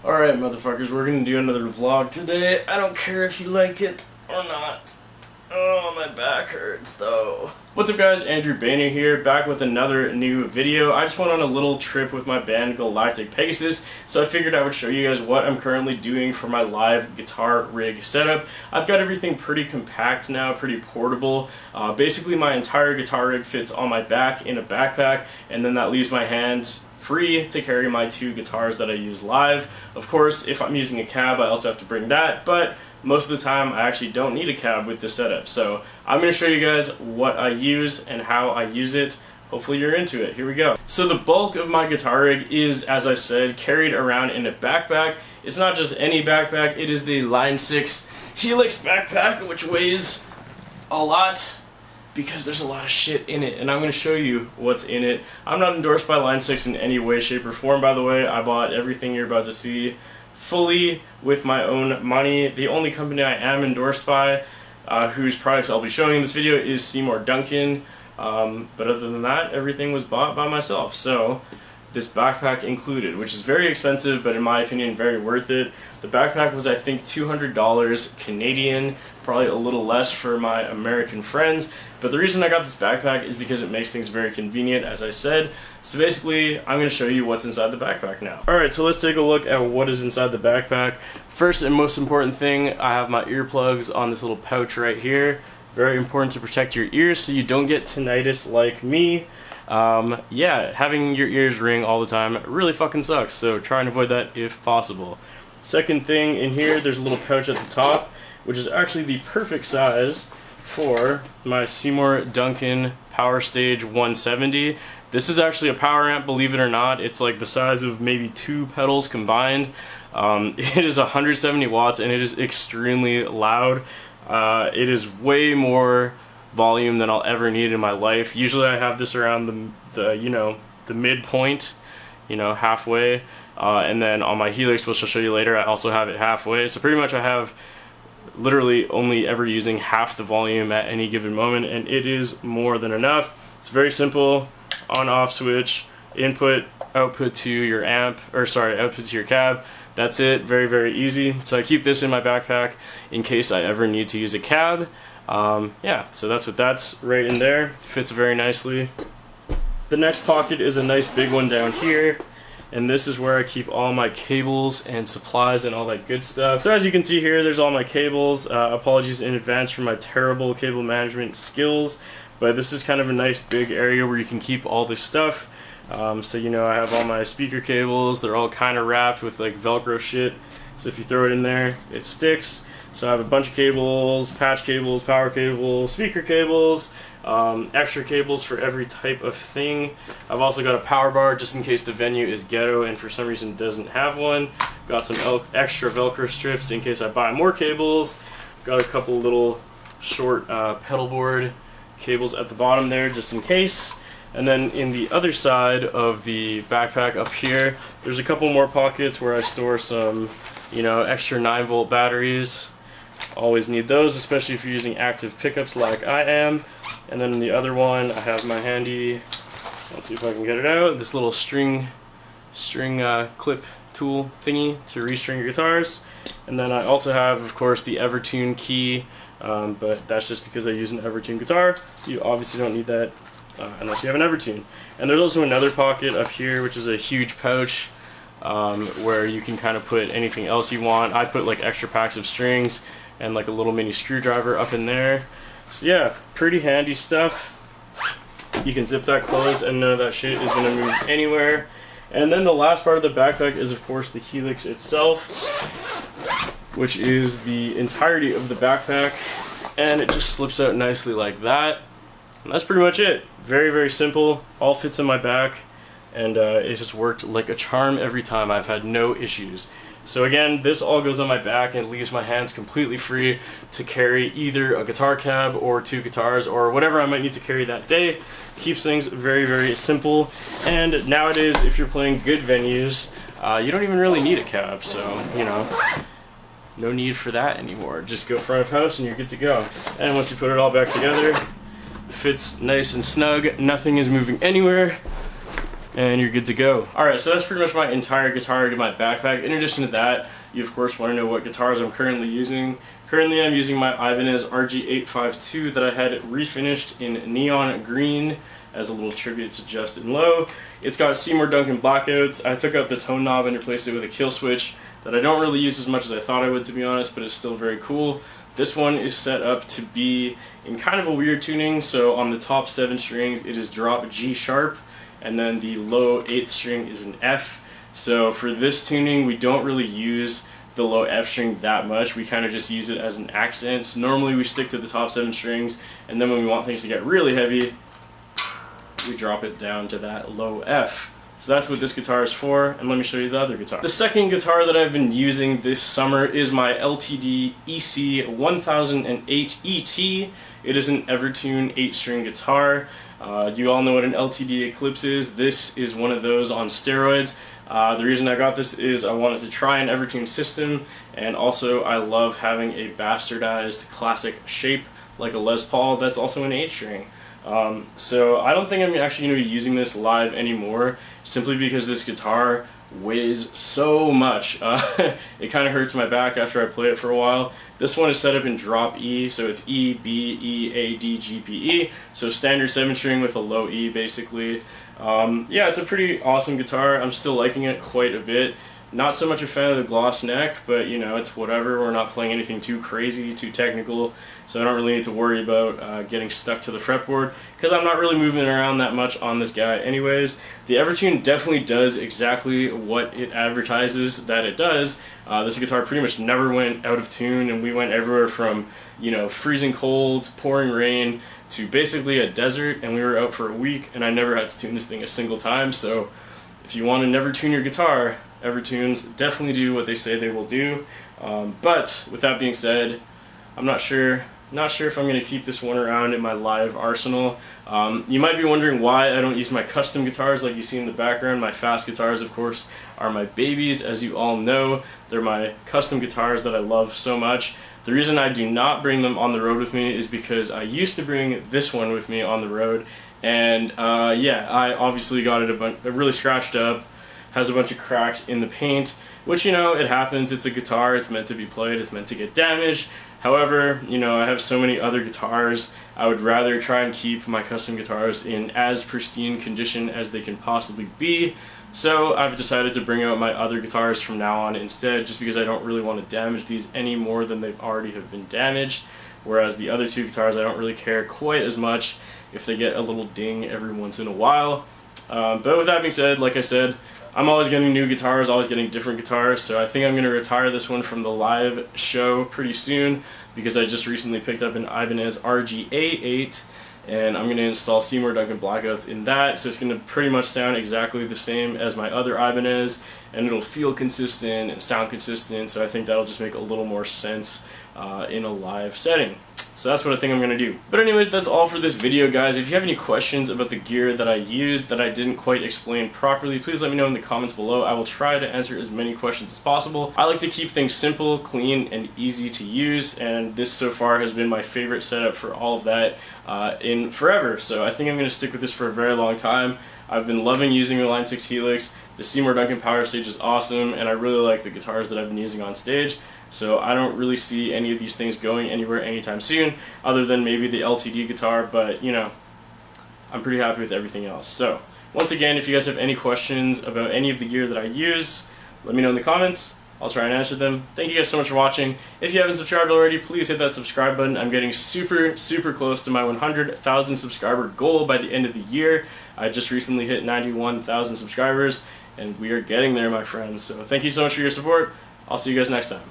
Alright, motherfuckers, we're gonna do another vlog today. I don't care if you like it or not. Oh, my back hurts though. What's up, guys? Andrew Baena here, back with another new video. I just went on a little trip with my band Galactic Pegasus, so I figured I would show you guys what I'm currently doing for my live guitar rig setup. I've got everything pretty compact now, pretty portable. Basically, my entire guitar rig fits on my back in a backpack, and then that leaves my hands free to carry my two guitars that I use live. Of course, if I'm using a cab, I also have to bring that, but most of the time I actually don't need a cab with this setup. So I'm going to show you guys what I use and how I use it. Hopefully you're into it. Here we go. So the bulk of my guitar rig is, as I said, carried around in a backpack. It's not just any backpack, it is the Line 6 Helix backpack, which weighs a lot because there's a lot of shit in it, and I'm going to show you what's in it. I'm not endorsed by Line 6 in any way, shape, or form, by the way. I bought everything you're about to see fully with my own money. The only company I am endorsed by, whose products I'll be showing in this video, is Seymour Duncan. But other than that, everything was bought by myself. So this backpack included, which is very expensive, but in my opinion, very worth it. The backpack was, I think, $200 Canadian, probably a little less for my American friends. But the reason I got this backpack is because it makes things very convenient, as I said. So basically, I'm going to show you what's inside the backpack now. Alright, so let's take a look at what is inside the backpack. First and most important thing, I have my earplugs on this little pouch right here. Very important to protect your ears so you don't get tinnitus like me. Yeah, having your ears ring all the time really fucking sucks, so try and avoid that if possible. Second thing in here, there's a little pouch at the top, which is actually the perfect size for my Seymour Duncan Power Stage 170. This is actually a power amp, believe it or not. It's like the size of maybe two pedals combined. It is 170 watts and it is extremely loud. It is way more volume than I'll ever need in my life. Usually I have this around the midpoint, halfway. And then on my Helix, which I'll show you later, I also have it halfway. So pretty much I have literally only ever using half the volume at any given moment, and it is more than enough. It's very simple. On-off switch, input, output to your output to your cab. That's it. Very, very easy. So I keep this in my backpack in case I ever need to use a cab. Yeah, so that's right in there. Fits very nicely. The next pocket is a nice big one down here, and this is where I keep all my cables and supplies and all that good stuff. So as you can see here, there's all my cables. Apologies in advance for my terrible cable management skills, but this is kind of a nice big area where you can keep all this stuff. So I have all my speaker cables. They're all kind of wrapped with like Velcro shit, so if you throw it in there, it sticks. So I have a bunch of cables, patch cables, power cables, speaker cables, extra cables for every type of thing. I've also got a power bar just in case the venue is ghetto and for some reason doesn't have one. Got some extra Velcro strips in case I buy more cables. Got a couple little short pedal board cables at the bottom there just in case. And then in the other side of the backpack up here, there's a couple more pockets where I store some, extra 9-volt batteries. Always need those, especially if you're using active pickups like I am. And then in the other one, I have my handy, let's see if I can get it out, this little string clip tool thingy to restring your guitars. And then I also have, of course, the Evertune key, but that's just because I use an Evertune guitar. You obviously don't need that unless you have an Evertune. And there's also another pocket up here, which is a huge pouch, where you can kind of put anything else you want. I put like extra packs of strings and like a little mini screwdriver up in there. So yeah, pretty handy stuff. You can zip that closed and none of that shit is going to move anywhere. And then the last part of the backpack is, of course, the Helix itself, which is the entirety of the backpack, and it just slips out nicely like that. And that's pretty much it. Very, very simple. All fits in my back, and it has worked like a charm every time. I've had no issues. So again, this all goes on my back and leaves my hands completely free to carry either a guitar cab or two guitars or whatever I might need to carry that day. Keeps things very, very simple. And nowadays, if you're playing good venues, you don't even really need a cab. So, no need for that anymore. Just go front of house and you're good to go. And once you put it all back together, it fits nice and snug. Nothing is moving anywhere. and you're good to go. Alright, so that's pretty much my entire guitar in my backpack. In addition to that, you of course want to know what guitars I'm currently using. Currently I'm using my Ibanez RG852 that I had refinished in neon green as a little tribute to Justin Lowe. It's got Seymour Duncan blackouts. I took out the tone knob and replaced it with a kill switch that I don't really use as much as I thought I would, to be honest, but it's still very cool. This one is set up to be in kind of a weird tuning, so on the top 7 strings it is drop G sharp, and then the low 8th string is an F. So for this tuning we don't really use the low F string that much. We kind of just use it as an accent. So normally we stick to the top 7 strings, and then when we want things to get really heavy, we drop it down to that low F. So that's what this guitar is for, and let me show you the other guitar. The second guitar that I've been using this summer is my LTD EC 1008 ET. It is an Evertune 8-string guitar. You all know what an LTD Eclipse is. This is one of those on steroids. The reason I got this is I wanted to try an Evertune system, and also I love having a bastardized classic shape like a Les Paul that's also an 8-string. So I don't think I'm actually going to be using this live anymore, simply because this guitar weighs so much. It kind of hurts my back after I play it for a while. This one is set up in drop E, so it's E, B, E, A, D, G, P, E, so standard 7-string with a low E basically. Yeah, it's a pretty awesome guitar. I'm still liking it quite a bit. Not so much a fan of the gloss neck, but you know, it's whatever. We're not playing anything too crazy, too technical, so I don't really need to worry about getting stuck to the fretboard, because I'm not really moving around that much on this guy anyways. The Evertune definitely does exactly what it advertises that it does. This guitar pretty much never went out of tune, and we went everywhere from, you know, freezing cold, pouring rain, to basically a desert, and we were out for a week, and I never had to tune this thing a single time. So if you want to never tune your guitar, Evertunes definitely do what they say they will do. But with that being said, I'm not sure if I'm going to keep this one around in my live arsenal. You might be wondering why I don't use my custom guitars like you see in the background. My fast guitars, of course, are my babies, as you all know. They're my custom guitars that I love so much. The reason I do not bring them on the road with me is because I used to bring this one with me on the road, and yeah, I obviously got it really scratched up, has a bunch of cracks in the paint, which, you know, it happens. It's a guitar, it's meant to be played, it's meant to get damaged. However, you know, I have so many other guitars, I would rather try and keep my custom guitars in as pristine condition as they can possibly be. So I've decided to bring out my other guitars from now on instead, just because I don't really want to damage these any more than they already have been damaged. Whereas the other 2 guitars, I don't really care quite as much if they get a little ding every once in a while. But with that being said, like I said, I'm always getting new guitars, always getting different guitars, so I think I'm going to retire this one from the live show pretty soon, because I just recently picked up an Ibanez RG8, and I'm going to install Seymour Duncan blackouts in that, so it's going to pretty much sound exactly the same as my other Ibanez, and it'll feel consistent and sound consistent, so I think that'll just make a little more sense in a live setting. So that's what I think I'm going to do. But anyways, that's all for this video, guys. If you have any questions about the gear that I used that I didn't quite explain properly, please let me know in the comments below. I will try to answer as many questions as possible. I like to keep things simple, clean, and easy to use, and this so far has been my favorite setup for all of that in forever. So I think I'm going to stick with this for a very long time. I've been loving using the Line 6 Helix. The Seymour Duncan Power Stage is awesome, and I really like the guitars that I've been using on stage. So I don't really see any of these things going anywhere anytime soon, other than maybe the LTD guitar, but you know, I'm pretty happy with everything else. So once again, if you guys have any questions about any of the gear that I use, let me know in the comments. I'll try and answer them. Thank you guys so much for watching. If you haven't subscribed already, please hit that subscribe button. I'm getting super close to my 100,000 subscriber goal by the end of the year. I just recently hit 91,000 subscribers, and we are getting there, my friends. So thank you so much for your support. I'll see you guys next time.